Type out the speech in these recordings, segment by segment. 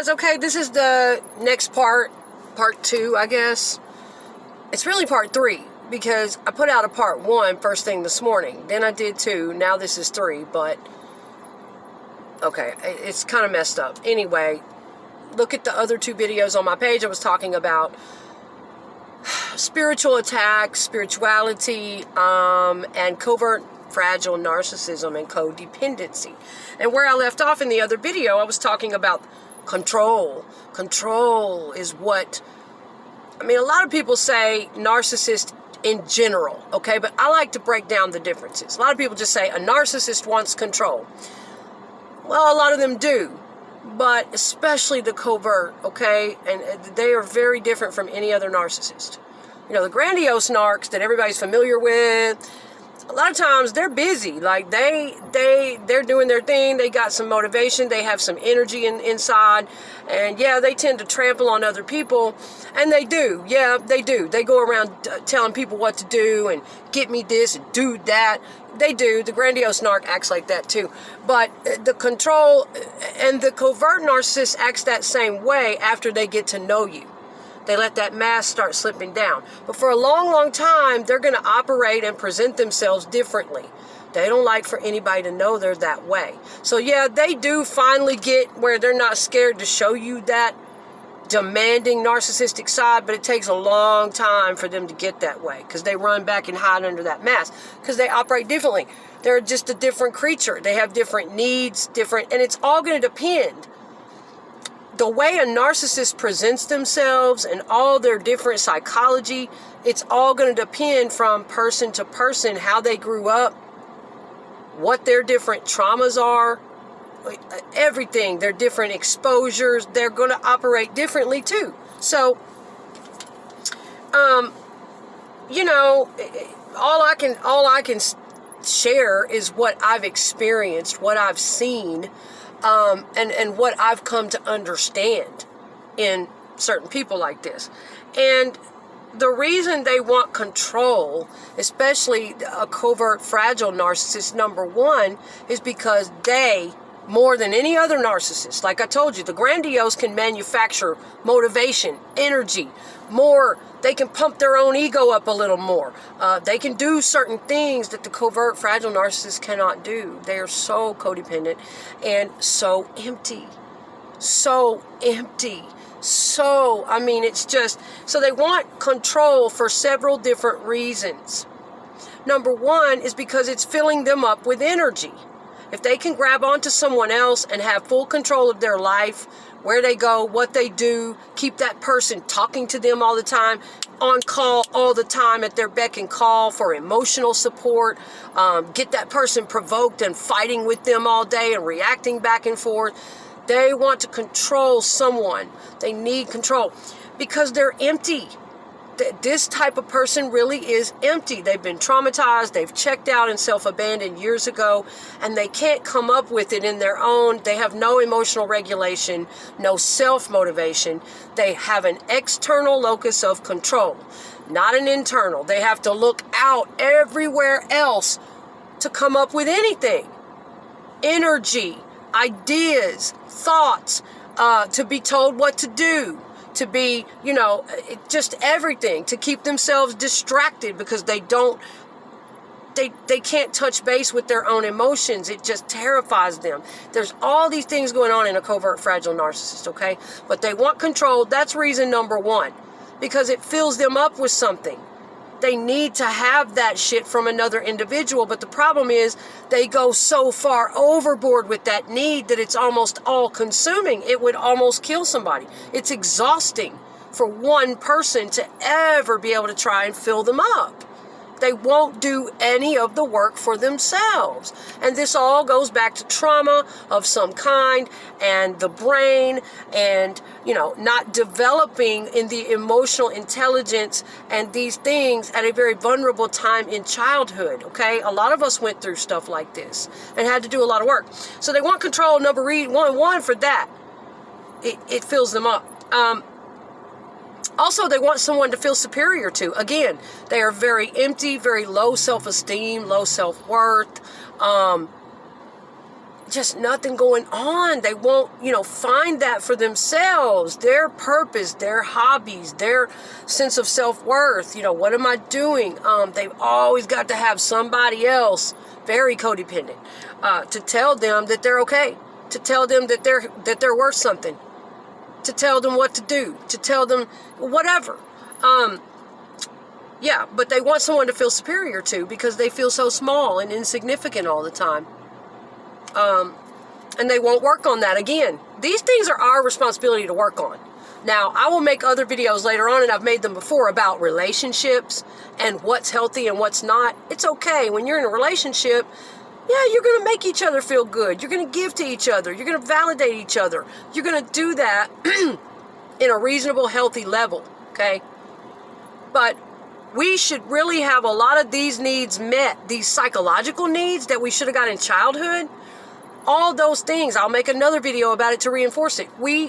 guys, okay, this is the next part 2, I guess. It's really part 3, because I put out a part 1 first thing this morning. Then I did 2, now this is 3, but, okay, it's kind of messed up. Anyway, look at the other 2 videos on my page. I was talking about spiritual attacks, spirituality, and covert fragile narcissism and codependency. And where I left off in the other video, I was talking about control. Control is what, I mean, a lot of people say narcissist in general, okay? But I like to break down the differences. A lot of people just say a narcissist wants control. Well, a lot of them do, but especially the covert, okay? And they are very different from any other narcissist. You know, the grandiose narcs that everybody's familiar with, a lot of times they're busy. Like they're doing their thing. They got some motivation. They have some energy inside. And yeah, they tend to trample on other people. And they do. Yeah, they do. They go around telling people what to do and get me this and do that. They do. The grandiose narc acts like that too. But the control and the covert narcissist acts that same way after they get to know you. They let that mask start slipping down. But for a long, long time, they're going to operate and present themselves differently. They don't like for anybody to know they're that way. So yeah, they do finally get where they're not scared to show you that demanding narcissistic side, but it takes a long time for them to get that way because they run back and hide under that mask because they operate differently. They're just a different creature. They have different needs, and it's all going to depend. The way a narcissist presents themselves and all their different psychology, it's all going to depend from person to person, how they grew up, what their different traumas are, everything, their different exposures. They're going to operate differently too. So, you know, all I can share is what I've experienced, what I've seen, and what I've come to understand in certain people like this. And the reason they want control, especially a covert fragile narcissist, number one, is because they, more than any other narcissist, like I told you, the grandiose can manufacture motivation, energy, more. They can pump their own ego up a little more. They can do certain things that the covert fragile narcissist cannot do. They are so codependent and so empty. So empty. So, I mean, it's just, so they want control for several different reasons. Number one is because it's filling them up with energy. If they can grab onto someone else and have full control of their life, where they go, what they do, keep that person talking to them all the time, on call all the time at their beck and call for emotional support, get that person provoked and fighting with them all day and reacting back and forth. They want to control someone. They need control because they're empty. This type of person really is empty. They've been traumatized. They've checked out and self-abandoned years ago, and they can't come up with it in their own. They have no emotional regulation, no self-motivation. They have an external locus of control, not an internal. They have to look out everywhere else to come up with anything. Energy, ideas, thoughts, to be told what to do. To be, you know, just everything, to keep themselves distracted because they can't touch base with their own emotions. It just terrifies them. There's all these things going on in a covert fragile narcissist, okay? But they want control. That's reason number one, because it fills them up with something. They need to have that shit from another individual, but the problem is they go so far overboard with that need that it's almost all-consuming. It would almost kill somebody. It's exhausting for one person to ever be able to try and fill them up. They won't do any of the work for themselves. And this all goes back to trauma of some kind and the brain and, you know, not developing in the emotional intelligence and these things at a very vulnerable time in childhood, okay? A lot of us went through stuff like this and had to do a lot of work. So they want control, number one for that. It fills them up. Also, they want someone to feel superior to. Again, they are very empty, very low self-esteem, low self-worth. just nothing going on. They won't, find that for themselves, their purpose, their hobbies, their sense of self-worth. What am I doing? They've always got to have somebody else, very codependent, to tell them that they're okay, to tell them that they're worth something, to tell them what to do, to tell them whatever. Yeah, but they want someone to feel superior to because they feel so small and insignificant all the time. And they won't work on that. Again, these things are our responsibility to work on. Now, I will make other videos later on, and I've made them before, about relationships and what's healthy and what's not. It's okay. When you're in a relationship, yeah, you're going to make each other feel good. You're going to give to each other. You're going to validate each other. You're going to do that in a reasonable, healthy level, okay? But we should really have a lot of these needs met, these psychological needs that we should have got in childhood. All those things, I'll make another video about it to reinforce it.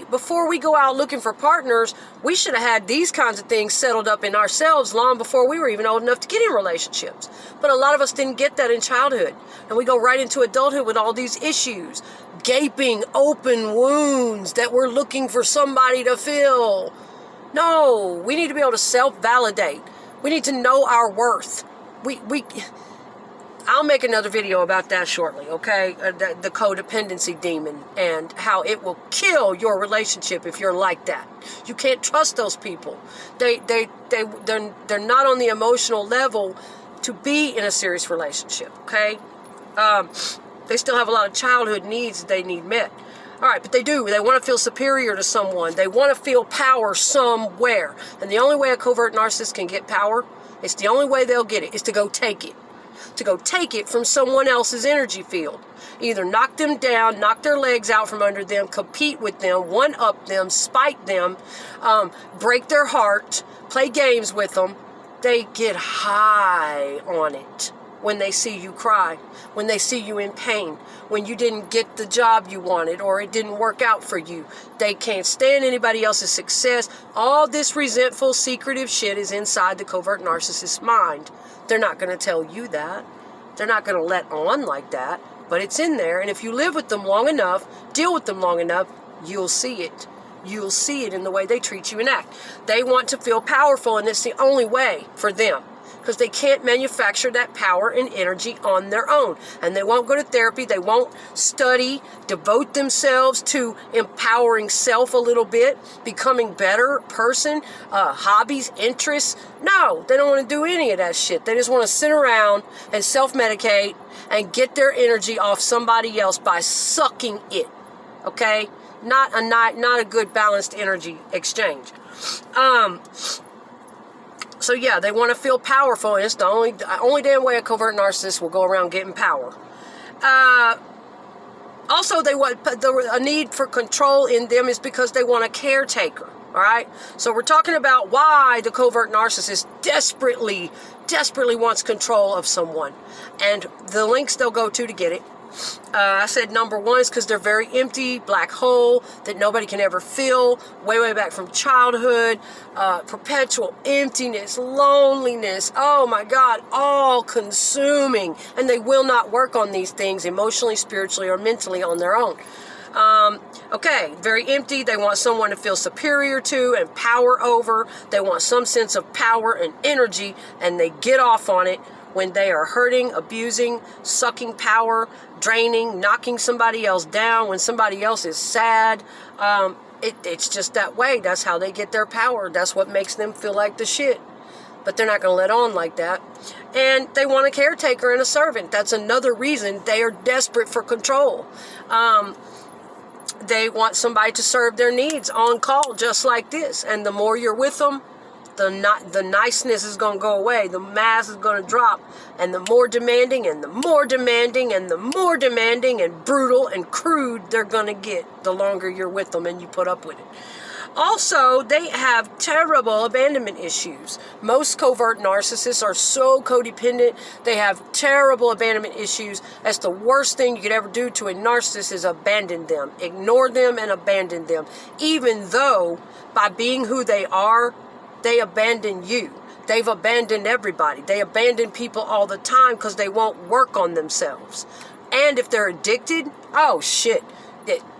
Before we go out looking for partners, we should have had these kinds of things settled up in ourselves long before we were even old enough to get in relationships. But a lot of us didn't get that in childhood. And we go right into adulthood with all these issues. Gaping, open wounds that we're looking for somebody to fill. No, we need to be able to self-validate. We need to know our worth. I'll make another video about that shortly, okay? The codependency demon and how it will kill your relationship if you're like that. You can't trust those people. They're not on the emotional level to be in a serious relationship, okay? They still have a lot of childhood needs that they need met. All right, but they do. They want to feel superior to someone. They want to feel power somewhere. And the only way a covert narcissist can get power, it's the only way they'll get it, is to go take it. To go take it from someone else's energy field. Either knock them down, knock their legs out from under them, compete with them, one-up them, spite them, break their heart, play games with them. They get high on it when they see you cry, when they see you in pain, when you didn't get the job you wanted or it didn't work out for you. They can't stand anybody else's success. All this resentful, secretive shit is inside the covert narcissist's mind. They're not going to tell you that. They're not going to let on like that. But it's in there. And if you live with them long enough, deal with them long enough, you'll see it. You'll see it in the way they treat you and act. They want to feel powerful, and it's the only way for them. Because they can't manufacture that power and energy on their own. And they won't go to therapy. They won't study, devote themselves to empowering self a little bit, becoming better person, hobbies, interests. No, they don't want to do any of that shit. They just want to sit around and self-medicate and get their energy off somebody else by sucking it. Okay? Not a good balanced energy exchange. So yeah, they want to feel powerful, and it's the only damn way a covert narcissist will go around getting power. Also, they want a need for control in them is because they want a caretaker. All right. So we're talking about why the covert narcissist desperately wants control of someone, and the links they'll go to get it. I said number one is because they're very empty, black hole that nobody can ever fill, way back from childhood, perpetual emptiness, loneliness, oh my God, all consuming, and they will not work on these things emotionally, spiritually, or mentally on their own. Okay, very empty. They want someone to feel superior to and power over. They want some sense of power and energy, and they get off on it when they are hurting, abusing, sucking power, draining, knocking somebody else down, when somebody else is sad. It's just that way. That's how they get their power. That's what makes them feel like the shit. But they're not going to let on like that. And they want a caretaker and a servant. That's another reason they are desperate for control. They want somebody to serve their needs on call, just like this. And the more you're with them, the niceness is going to go away. The mask is going to drop. And the more demanding and the more demanding and the more demanding and brutal and crude they're going to get the longer you're with them and you put up with it. Also, they have terrible abandonment issues. Most covert narcissists are so codependent, they have terrible abandonment issues. That's the worst thing you could ever do to a narcissist is abandon them. Ignore them and abandon them. Even though, by being who they are, they abandon you. They've abandoned everybody. They abandon people all the time because they won't work on themselves. And if they're addicted, oh shit,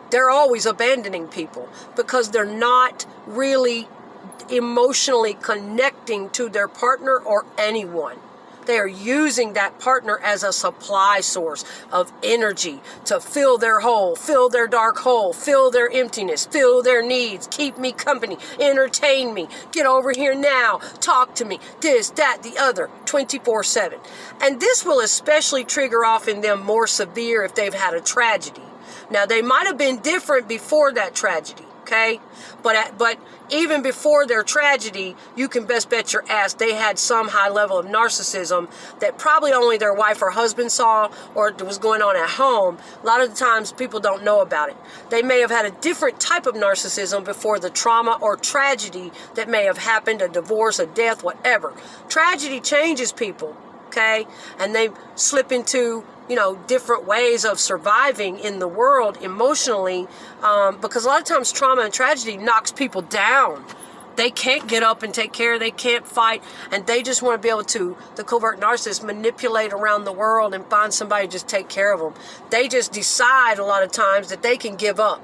they're always abandoning people because they're not really emotionally connecting to their partner or anyone. They are using that partner as a supply source of energy to fill their hole, fill their dark hole, fill their emptiness, fill their needs, keep me company, entertain me, get over here now, talk to me, this, that, the other, 24/7. And this will especially trigger off in them more severe if they've had a tragedy. Now, they might have been different before that tragedy, okay? But even before their tragedy, you can best bet your ass they had some high level of narcissism that probably only their wife or husband saw or was going on at home. A lot of the times people don't know about it. They may have had a different type of narcissism before the trauma or tragedy that may have happened, a divorce, a death, whatever. Tragedy changes people, okay? And they slip into, different ways of surviving in the world emotionally, because a lot of times trauma and tragedy knocks people down. They can't get up and take care, they can't fight, and they just want to be able to, the covert narcissist, manipulate around the world and find somebody to just take care of them. They just decide a lot of times that they can give up,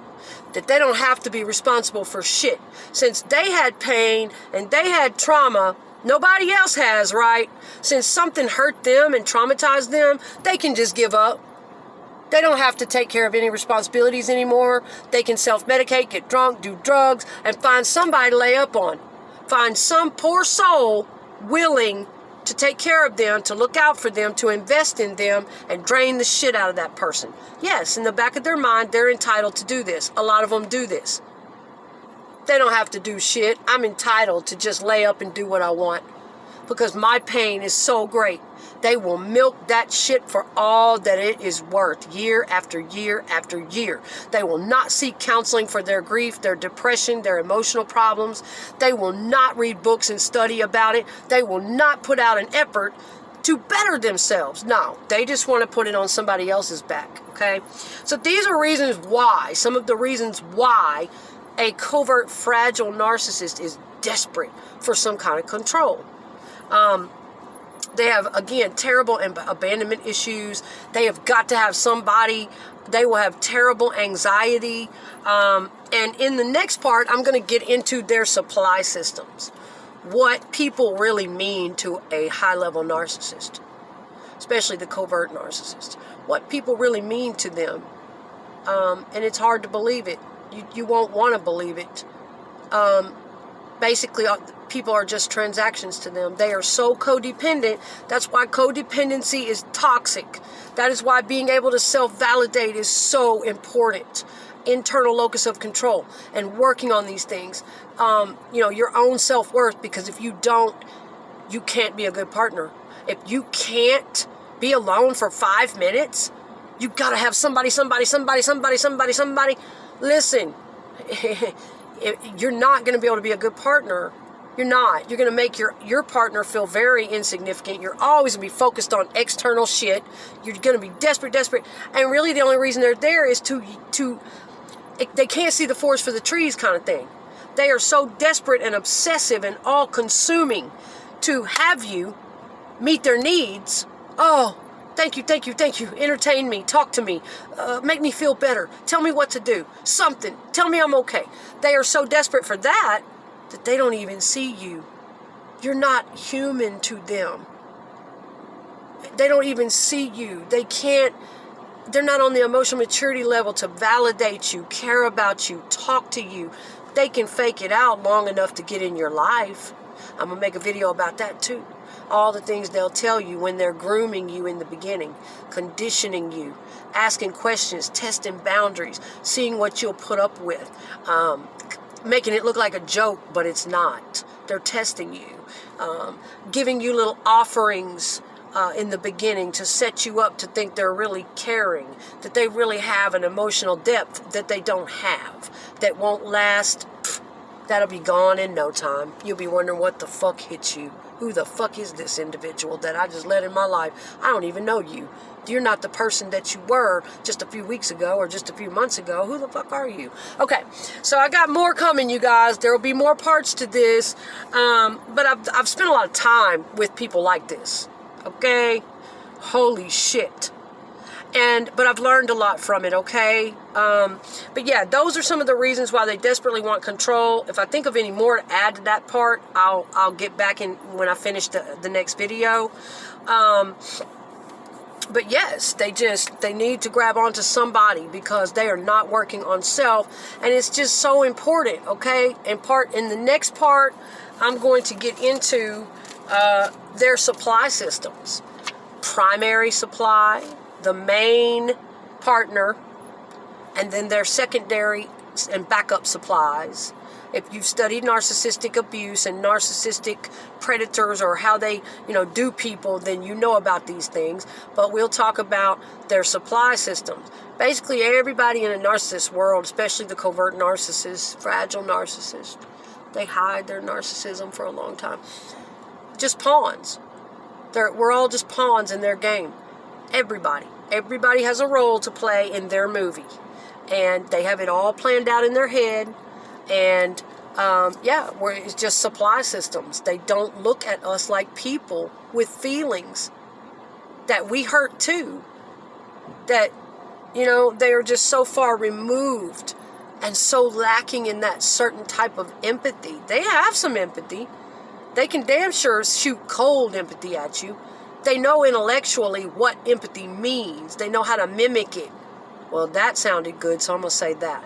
that they don't have to be responsible for shit. Since they had pain and they had trauma, nobody else has, right? Since something hurt them and traumatized them, they can just give up. They don't have to take care of any responsibilities anymore. They can self-medicate, get drunk, do drugs, and find somebody to lay up on. Find some poor soul willing to take care of them, to look out for them, to invest in them, and drain the shit out of that person. Yes, in the back of their mind, they're entitled to do this. A lot of them do this. They don't have to do shit. I'm entitled to just lay up and do what I want because my pain is so great. They will milk that shit for all that it is worth, year after year after year. They will not seek counseling for their grief, their depression, their emotional problems. They will not read books and study about it. They will not put out an effort to better themselves. No, they just want to put it on somebody else's back, okay? So these are reasons why, some of the reasons why a covert, fragile narcissist is desperate for some kind of control. They have, again, terrible abandonment issues. They have got to have somebody. They will have terrible anxiety. And in the next part, I'm going to get into their supply systems. What people really mean to a high-level narcissist, especially the covert narcissist. What people really mean to them. And it's hard to believe it. You won't want to believe it. Basically, people are just transactions to them. They are so codependent. That's why codependency is toxic. That is why being able to self-validate is so important. Internal locus of control and working on these things. Your own self-worth, because if you don't, you can't be a good partner. If you can't be alone for 5 minutes, you got to have somebody. Listen, you're not going to be able to be a good partner. You're not. You're going to make your partner feel very insignificant. You're always going to be focused on external shit. You're going to be desperate. And really the only reason they're there is they can't see the forest for the trees kind of thing. They are so desperate and obsessive and all-consuming to have you meet their needs. Oh, thank you. Entertain me. Talk to me. Make me feel better. Tell me what to do. Something. Tell me I'm okay. They are so desperate for that they don't even see you. You're not human to them. They don't even see you. They're not on the emotional maturity level to validate you, care about you, talk to you. They can fake it out long enough to get in your life. I'm going to make a video about that too. All the things they'll tell you when they're grooming you in the beginning, conditioning you, asking questions, testing boundaries, seeing what you'll put up with, making it look like a joke, but it's not. They're testing you, giving you little offerings in the beginning to set you up to think they're really caring, that they really have an emotional depth that they don't have, that won't last. That'll be gone in no time. You'll be wondering what the fuck hit you. Who the fuck is this individual that I just let in my life? I don't even know you. You're not the person that you were just a few weeks ago or just a few months ago. Who the fuck are you? Okay, so I got more coming, you guys. There will be more parts to this. But I've spent a lot of time with people like this. Okay? Holy shit. But I've learned a lot from it, okay? But yeah, those are some of the reasons why they desperately want control. If I think of any more to add to that part, I'll get back in when I finish the next video. But yes, they need to grab onto somebody because they are not working on self. And it's just so important, okay? In the next part, I'm going to get into their supply systems. Primary supply, the main partner, and then their secondary and backup supplies. If you've studied narcissistic abuse and narcissistic predators or how they, do people, then you know about these things. But we'll talk about their supply systems. Basically, everybody in a narcissist world, especially the covert narcissists, fragile narcissists, they hide their narcissism for a long time. Just pawns. We're all just pawns in their game. Everybody has a role to play in their movie. And they have it all planned out in their head. And, it's just supply systems. They don't look at us like people with feelings that we hurt too. That, they are just so far removed and so lacking in that certain type of empathy. They have some empathy. They can damn sure shoot cold empathy at you. They know intellectually what empathy means. They know how to mimic it. Well, that sounded good, so I'm going to say that.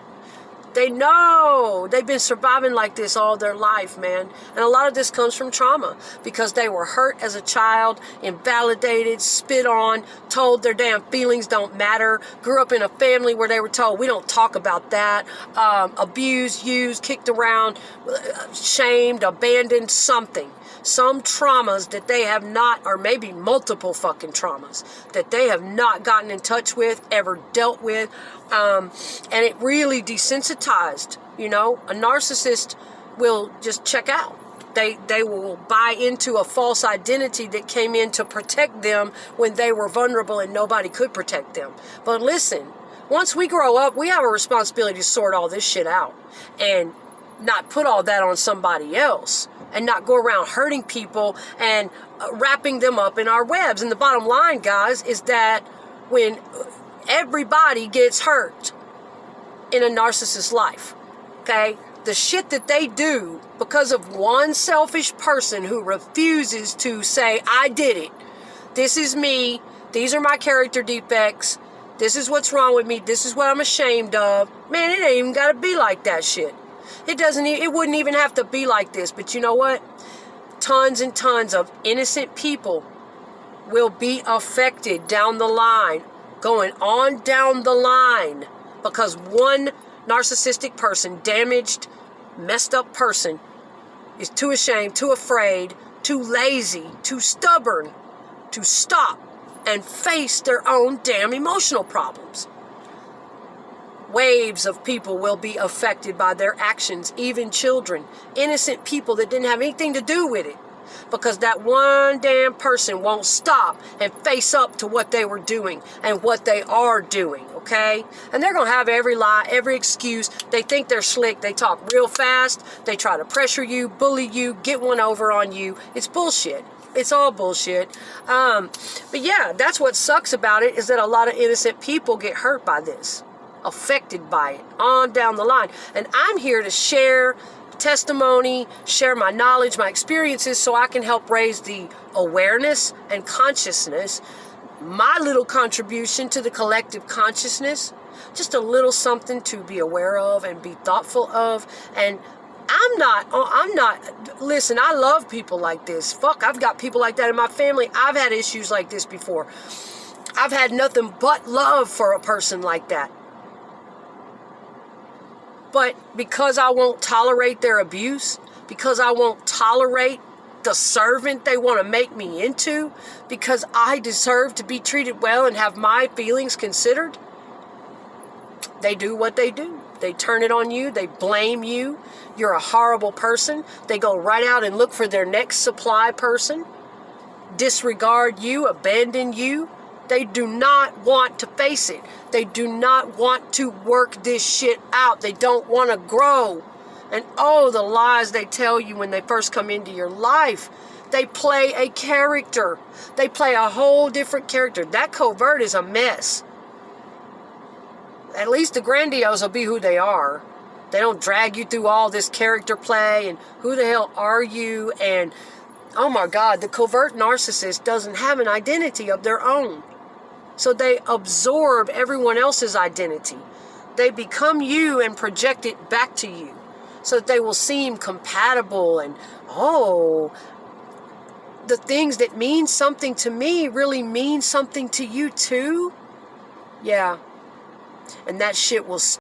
They know. They've been surviving like this all their life, man. And a lot of this comes from trauma because they were hurt as a child, invalidated, spit on, told their damn feelings don't matter, grew up in a family where they were told we don't talk about that, abused, used, kicked around, shamed, abandoned, something. Some traumas that they have not, or maybe multiple fucking traumas that they have not gotten in touch with, ever dealt with. And it really desensitized, A narcissist will just check out. They will buy into a false identity that came in to protect them when they were vulnerable and nobody could protect them. But listen, once we grow up, we have a responsibility to sort all this shit out and not put all that on somebody else and not go around hurting people and wrapping them up in our webs. And the bottom line, guys, is that when everybody gets hurt in a narcissist's life, okay? The shit that they do because of one selfish person who refuses to say, I did it. This is me. These are my character defects. This is what's wrong with me. This is what I'm ashamed of. Man, it ain't even got to be like that shit. It wouldn't even have to be like this. But you know what? Tons and tons of innocent people will be affected down the line, going on down the line, because one narcissistic person, damaged, messed up person, is too ashamed, too afraid, too lazy, too stubborn to stop and face their own damn emotional problems. Waves of people will be affected by their actions, even children, innocent people that didn't have anything to do with it, because that one damn person won't stop and face up to what they were doing and what they are doing, okay? And they're going to have every lie, every excuse. They think they're slick. They talk real fast. They try to pressure you, bully you, get one over on you. It's bullshit. It's all bullshit. But yeah, that's what sucks about it, is that a lot of innocent people get hurt by this, affected by it, on down the line. And I'm here to share testimony, share my knowledge, my experiences, so I can help raise the awareness and consciousness, my little contribution to the collective consciousness, just a little something to be aware of and be thoughtful of. And listen, I love people like this. Fuck, I've got people like that in my family. I've had issues like this before. I've had nothing but love for a person like that. But because I won't tolerate their abuse, because I won't tolerate the servant they want to make me into, because I deserve to be treated well and have my feelings considered, they do what they do. They turn it on you. They blame you. You're a horrible person. They go right out and look for their next supply person, disregard you, abandon you. They do not want to face it. They do not want to work this shit out. They don't want to grow. And oh, the lies they tell you when they first come into your life. They play a character. They play a whole different character. That covert is a mess. At least the grandiose will be who they are. They don't drag you through all this character play and who the hell are you? And oh my God, the covert narcissist doesn't have an identity of their own. So they absorb everyone else's identity. They become you and project it back to you so that they will seem compatible and, oh, the things that mean something to me really mean something to you too? Yeah. And that shit will